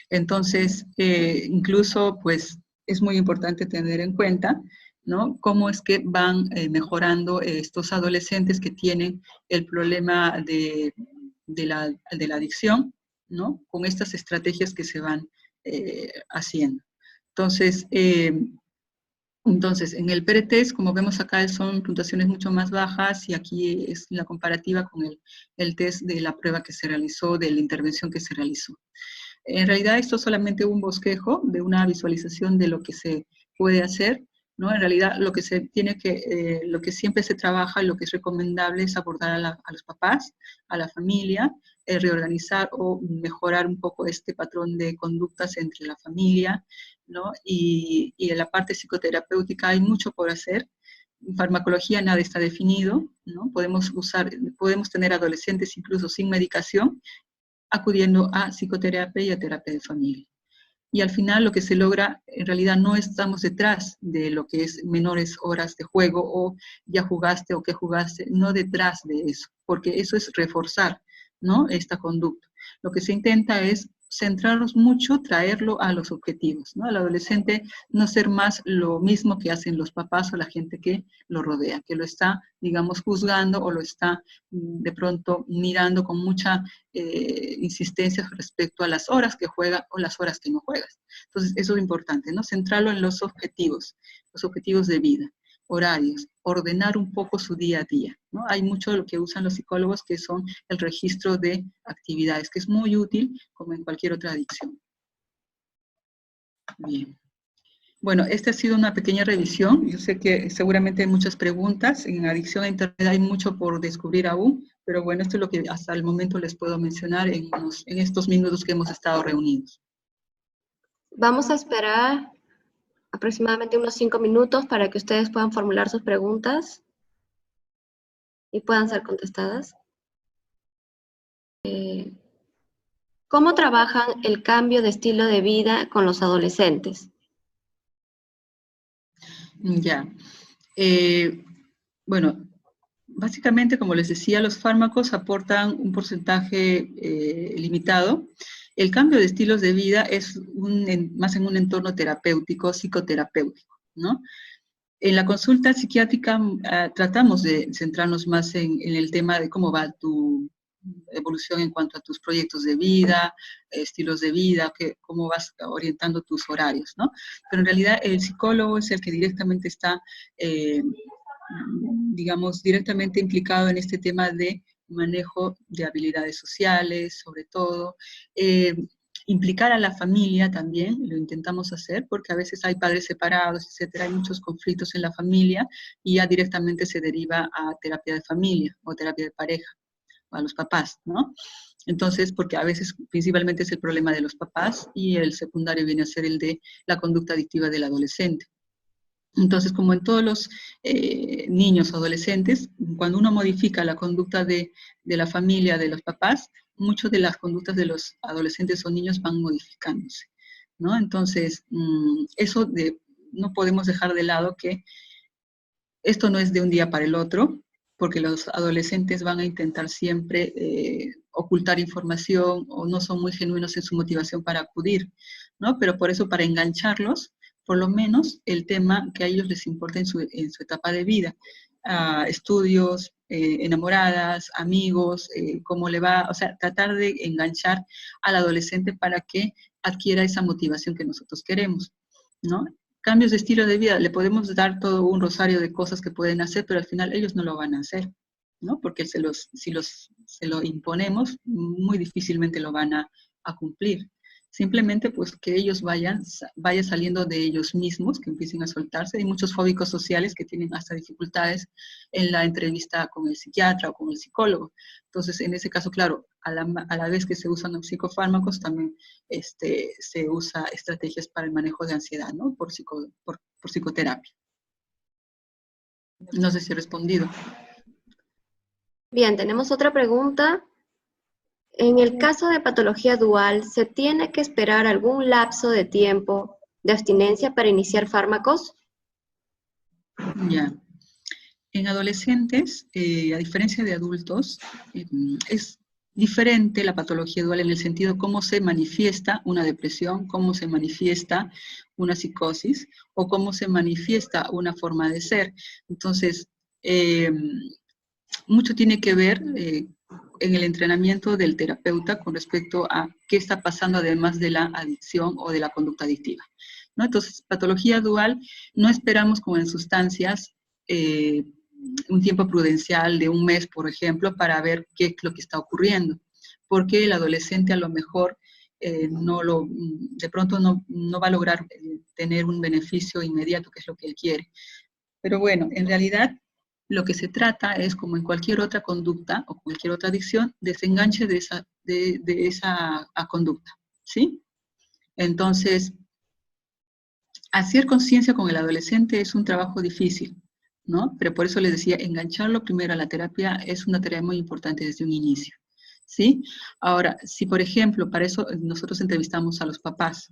Entonces, incluso, pues, es muy importante tener en cuenta, ¿no? Cómo es que van mejorando estos adolescentes que tienen el problema de la adicción, ¿no? Con estas estrategias que se van haciendo. Entonces, en el pretest, como vemos acá, son puntuaciones mucho más bajas, y aquí es la comparativa con el test de la prueba que se realizó, de la intervención que se realizó. En realidad esto es solamente un bosquejo de una visualización de lo que se puede hacer, ¿no? En realidad lo que siempre se trabaja, lo que es recomendable es abordar a los papás, a la familia, reorganizar o mejorar un poco este patrón de conductas entre la familia, ¿no? Y en la parte psicoterapéutica hay mucho por hacer. En farmacología nada está definido, ¿no? Podemos tener adolescentes incluso sin medicación, acudiendo a psicoterapia y a terapia de familia. Y al final lo que se logra, en realidad no estamos detrás de lo que es menores horas de juego o ya jugaste o qué jugaste, no detrás de eso, porque eso es reforzar, ¿no? Esta conducta. Lo que se intenta es centrarnos mucho, traerlo a los objetivos, ¿no? Al adolescente no ser más lo mismo que hacen los papás o la gente que lo rodea, que lo está, digamos, juzgando o lo está de pronto mirando con mucha insistencia respecto a las horas que juega o las horas que no juegas. Entonces, eso es importante, ¿no? Centrarlo en los objetivos de vida, horarios, ordenar un poco su día a día, ¿no? Hay mucho de lo que usan los psicólogos que son el registro de actividades, que es muy útil como en cualquier otra adicción. Bien. Bueno, esta ha sido una pequeña revisión. Yo sé que seguramente hay muchas preguntas. En adicción a Internet hay mucho por descubrir aún, pero bueno, esto es lo que hasta el momento les puedo mencionar en estos minutos que hemos estado reunidos. Vamos a esperar aproximadamente unos 5 minutos para que ustedes puedan formular sus preguntas y puedan ser contestadas. ¿Cómo trabajan el cambio de estilo de vida con los adolescentes? Ya. Bueno, básicamente, como les decía, los fármacos aportan un porcentaje limitado. El cambio de estilos de vida es más en un entorno terapéutico, psicoterapéutico, ¿no? En la consulta psiquiátrica tratamos de centrarnos más en el tema de cómo va tu evolución en cuanto a tus proyectos de vida, estilos de vida, cómo vas orientando tus horarios, ¿no? Pero en realidad el psicólogo es el que directamente está, digamos, directamente implicado en este tema de manejo de habilidades sociales, sobre todo. Implicar a la familia también, lo intentamos hacer, porque a veces hay padres separados, etcétera, hay muchos conflictos en la familia y ya directamente se deriva a terapia de familia o terapia de pareja. los papás, ¿no? Entonces, porque a veces principalmente es el problema de los papás y el secundario viene a ser el de la conducta adictiva del adolescente. Entonces, como en todos los niños o adolescentes, cuando uno modifica la conducta de la familia, de los papás, muchas de las conductas de los adolescentes o niños van modificándose, ¿no? Entonces, no podemos dejar de lado que esto no es de un día para el otro, porque los adolescentes van a intentar siempre ocultar información o no son muy genuinos en su motivación para acudir, ¿no? Pero por eso, para engancharlos, por lo menos el tema que a ellos les importa en su etapa de vida, estudios, enamoradas, amigos, cómo le va, o sea, tratar de enganchar al adolescente para que adquiera esa motivación que nosotros queremos, ¿no? Cambios de estilo de vida, le podemos dar todo un rosario de cosas que pueden hacer, pero al final ellos no lo van a hacer, ¿no? Porque se lo imponemos, muy difícilmente lo van a cumplir. Simplemente pues que ellos vaya saliendo de ellos mismos, que empiecen a soltarse. Hay muchos fóbicos sociales que tienen hasta dificultades en la entrevista con el psiquiatra o con el psicólogo. Entonces, en ese caso, claro, a la vez que se usan los psicofármacos, también se usa estrategias para el manejo de ansiedad, ¿no? Por psicoterapia. No sé si he respondido. Bien, tenemos otra pregunta. En el caso de patología dual, ¿se tiene que esperar algún lapso de tiempo de abstinencia para iniciar fármacos? Ya. En adolescentes, a diferencia de adultos, es diferente la patología dual en el sentido cómo se manifiesta una depresión, cómo se manifiesta una psicosis o cómo se manifiesta una forma de ser. Entonces, mucho tiene que ver en el entrenamiento del terapeuta con respecto a qué está pasando además de la adicción o de la conducta adictiva, ¿no? Entonces, patología dual, no esperamos como en sustancias un tiempo prudencial de un mes, por ejemplo, para ver qué es lo que está ocurriendo, porque el adolescente a lo mejor de pronto no va a lograr tener un beneficio inmediato, que es lo que él quiere. Pero bueno, en realidad lo que se trata es, como en cualquier otra conducta o cualquier otra adicción, desenganche de esa conducta, ¿sí? Entonces, hacer conciencia con el adolescente es un trabajo difícil, ¿no? Pero por eso les decía, engancharlo primero a la terapia es una tarea muy importante desde un inicio, ¿sí? Ahora, si por ejemplo, para eso nosotros entrevistamos a los papás,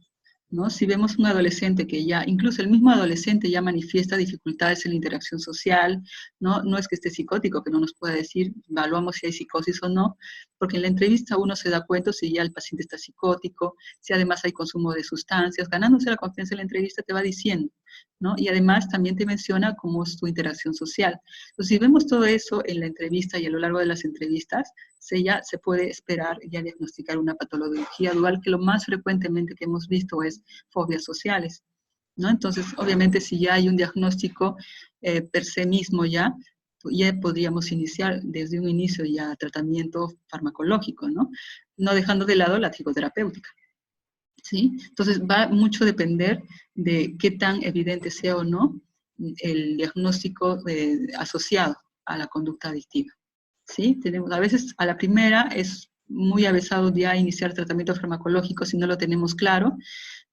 ¿no? Si vemos un adolescente que ya, incluso el mismo adolescente ya manifiesta dificultades en la interacción social, ¿no? No es que esté psicótico, que no nos pueda decir, evaluamos si hay psicosis o no, porque en la entrevista uno se da cuenta si ya el paciente está psicótico, si además hay consumo de sustancias, ganándose la confianza en la entrevista te va diciendo, ¿no? Y además también te menciona cómo es tu interacción social. Entonces, si vemos todo eso en la entrevista y a lo largo de las entrevistas, ya se puede esperar ya diagnosticar una patología dual, que lo más frecuentemente que hemos visto es fobias sociales, ¿no? Entonces, obviamente, si ya hay un diagnóstico per se mismo ya podríamos iniciar desde un inicio ya tratamiento farmacológico, ¿no? No dejando de lado la psicoterapéutica, ¿sí? Entonces, va mucho a depender de qué tan evidente sea o no el diagnóstico asociado a la conducta adictiva, ¿sí? A veces a la primera es muy avesado ya iniciar tratamiento farmacológico si no lo tenemos claro,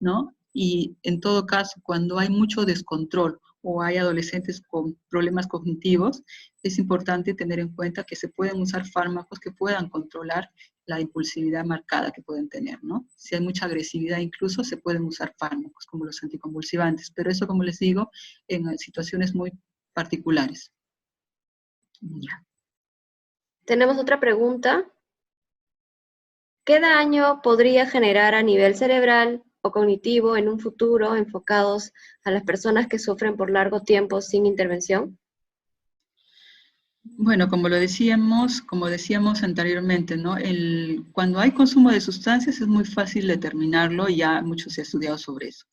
¿no? Y en todo caso, cuando hay mucho descontrol o hay adolescentes con problemas cognitivos, es importante tener en cuenta que se pueden usar fármacos que puedan controlar la impulsividad marcada que pueden tener, ¿no? Si hay mucha agresividad incluso, se pueden usar fármacos como los anticonvulsivantes, pero eso, como les digo, en situaciones muy particulares. Ya. Tenemos otra pregunta. ¿Qué daño podría generar a nivel cerebral o cognitivo en un futuro enfocados a las personas que sufren por largo tiempo sin intervención? Bueno, como decíamos anteriormente, ¿no? Cuando hay consumo de sustancias es muy fácil determinarlo y ya mucho se ha estudiado sobre eso.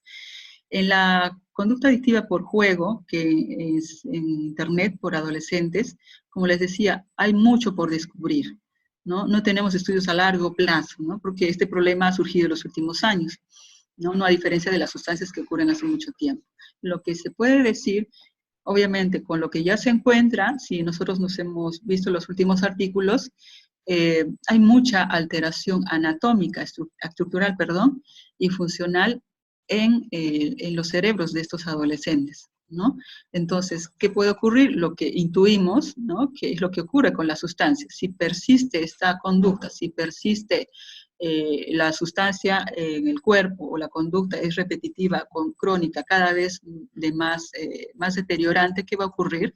En la conducta adictiva por juego, que es en Internet por adolescentes, como les decía, hay mucho por descubrir, ¿no? No tenemos estudios a largo plazo, ¿no? Porque este problema ha surgido en los últimos años, ¿no? No a diferencia de las sustancias que ocurren hace mucho tiempo. Lo que se puede decir, obviamente, con lo que ya se encuentra, si nosotros nos hemos visto los últimos artículos, hay mucha alteración anatómica, estructural, perdón, y funcional en los cerebros de estos adolescentes, ¿no? Entonces, ¿qué puede ocurrir? Lo que intuimos, ¿no? Que es lo que ocurre con las sustancias. Si persiste esta conducta, si persiste la sustancia en el cuerpo o la conducta es repetitiva, crónica, cada vez de más deteriorante, ¿qué va a ocurrir?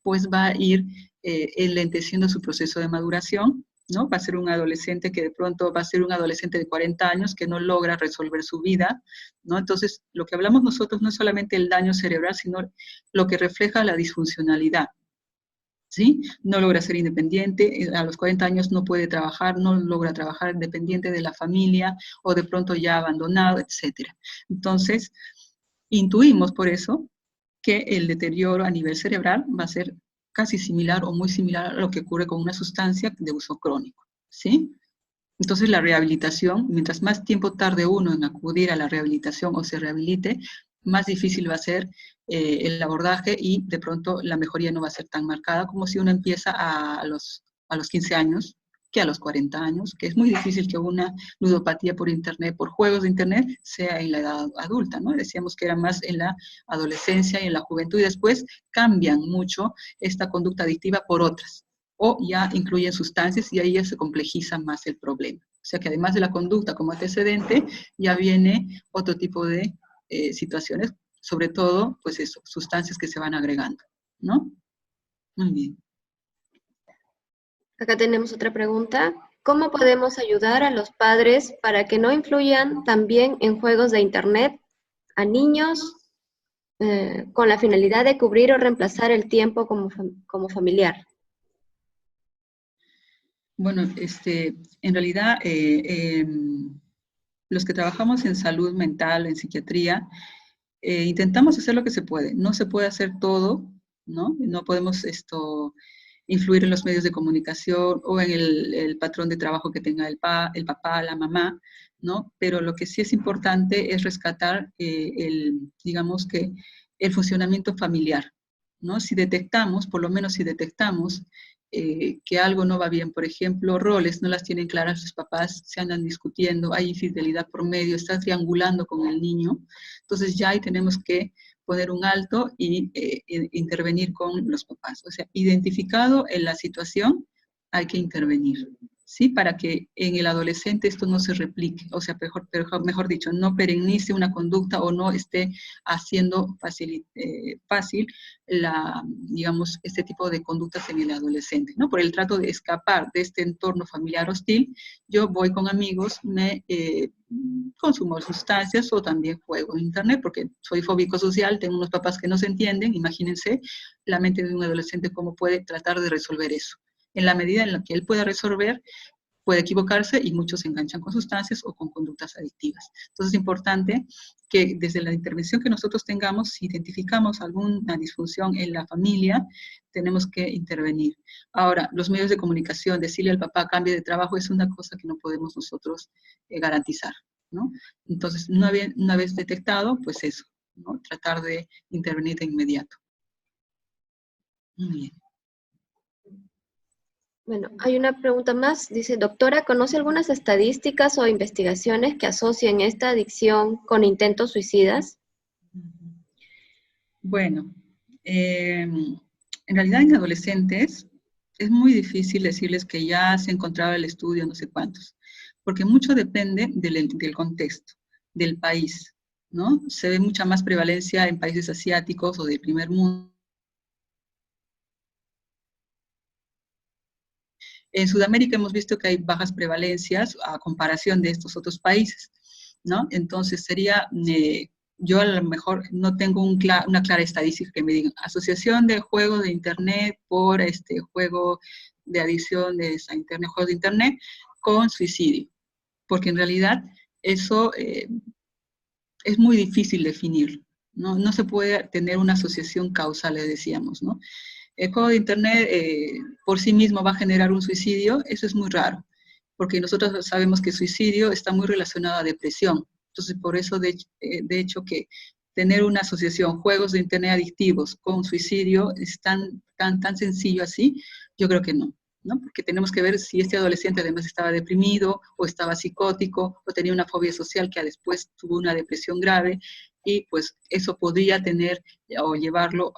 Pues va a ir enlenteciendo su proceso de maduración, ¿no? Va a ser un adolescente que de pronto va a ser un adolescente de 40 años que no logra resolver su vida, ¿no? Entonces, lo que hablamos nosotros no es solamente el daño cerebral, sino lo que refleja la disfuncionalidad, ¿sí? No logra ser independiente, a los 40 años no puede trabajar, no logra trabajar independiente de la familia, o de pronto ya abandonado, etc. Entonces, intuimos por eso que el deterioro a nivel cerebral va a ser casi similar o muy similar a lo que ocurre con una sustancia de uso crónico, ¿sí? Entonces la rehabilitación, mientras más tiempo tarde uno en acudir a la rehabilitación o se rehabilite, más difícil va a ser el abordaje y de pronto la mejoría no va a ser tan marcada como si uno empieza a los 15 años que a los 40 años, que es muy difícil que una ludopatía por internet, por juegos de internet, sea en la edad adulta, ¿no? Decíamos que era más en la adolescencia y en la juventud y después cambian mucho esta conducta adictiva por otras o ya incluyen sustancias y ahí ya se complejiza más el problema. O sea que además de la conducta como antecedente, ya viene otro tipo de situaciones, sobre todo, pues eso, sustancias que se van agregando, ¿no? Muy bien. Acá tenemos otra pregunta. ¿Cómo podemos ayudar a los padres para que no influyan también en juegos de internet a niños con la finalidad de cubrir o reemplazar el tiempo como familiar? Bueno, en realidad, los que trabajamos en salud mental, en psiquiatría, intentamos hacer lo que se puede. No se puede hacer todo, ¿no? No podemos influir en los medios de comunicación o en el patrón de trabajo que tenga el papá, la mamá, ¿no? Pero lo que sí es importante es rescatar, digamos que, el funcionamiento familiar, ¿no? Si detectamos, por lo menos si detectamos que algo no va bien, por ejemplo, roles no las tienen claras los papás, se andan discutiendo, hay infidelidad por medio, está triangulando con el niño, entonces ya ahí tenemos que poner un alto y intervenir con los papás. O sea, identificado en la situación, hay que intervenir, ¿sí? Para que en el adolescente esto no se replique, o sea, mejor dicho, no perennice una conducta o no esté haciendo fácil digamos, este tipo de conductas en el adolescente, ¿no? Por el trato de escapar de este entorno familiar hostil, yo voy con amigos, me consumo sustancias o también juego en internet, porque soy fóbico social, tengo unos papás que no se entienden, imagínense la mente de un adolescente cómo puede tratar de resolver eso. En la medida en la que él pueda resolver, puede equivocarse y muchos se enganchan con sustancias o con conductas adictivas. Entonces es importante que desde la intervención que nosotros tengamos, si identificamos alguna disfunción en la familia, tenemos que intervenir. Ahora, los medios de comunicación, decirle al papá cambie de trabajo, es una cosa que no podemos nosotros garantizar, ¿no? Entonces, una vez detectado, pues eso, ¿no? Tratar de intervenir de inmediato. Muy bien. Bueno, hay una pregunta más. Dice, doctora, ¿conoce algunas estadísticas o investigaciones que asocien esta adicción con intentos suicidas? Bueno, en realidad en adolescentes es muy difícil decirles que ya se encontraba el estudio, no sé cuántos, porque mucho depende del contexto, del país, ¿no? Se ve mucha más prevalencia en países asiáticos o del primer mundo. En Sudamérica hemos visto que hay bajas prevalencias a comparación de estos otros países, ¿no? Entonces sería, yo a lo mejor no tengo una clara estadística que me diga, asociación de juegos de internet por juego de adicción de internet, juegos de internet con suicidio, porque en realidad eso es muy difícil definirlo, ¿no? No se puede tener una asociación causal, le decíamos, ¿no? El juego de internet por sí mismo va a generar un suicidio, eso es muy raro, porque nosotros sabemos que el suicidio está muy relacionado a depresión. Entonces, por eso, de hecho, que tener una asociación juegos de internet adictivos con suicidio es tan sencillo así, yo creo que no. ¿no? Porque tenemos que ver si este adolescente además estaba deprimido, o estaba psicótico, o tenía una fobia social que después tuvo una depresión grave, y pues eso podría tener o llevarlo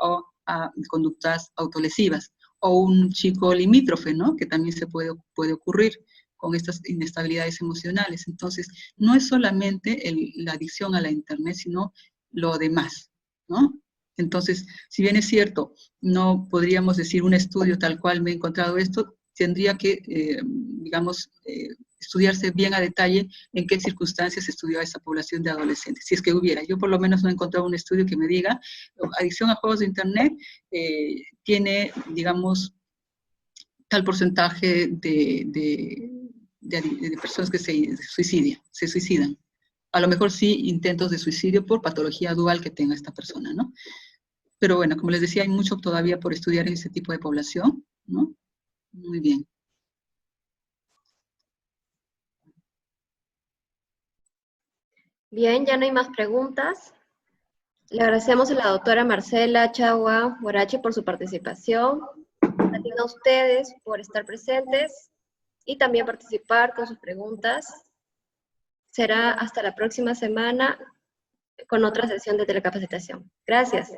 a conductas autolesivas. O un chico limítrofe, ¿no? Que también se puede ocurrir con estas inestabilidades emocionales. Entonces, no es solamente la adicción a la internet, sino lo demás, ¿no? Entonces, si bien es cierto, no podríamos decir un estudio tal cual me he encontrado esto, tendría que, digamos, estudiarse bien a detalle en qué circunstancias estudió a esa población de adolescentes, si es que hubiera. Yo por lo menos no he encontrado un estudio que me diga, adicción a juegos de internet tiene, digamos, tal porcentaje de personas que se suicidan. A lo mejor sí intentos de suicidio por patología dual que tenga esta persona, ¿no? Pero bueno, como les decía, hay mucho todavía por estudiar en ese tipo de población, ¿no? Muy bien. Bien, ya no hay más preguntas. Le agradecemos a la doctora Marcela Chagua Huarache por su participación, también a ustedes por estar presentes y también participar con sus preguntas. Será hasta la próxima semana con otra sesión de telecapacitación. Gracias.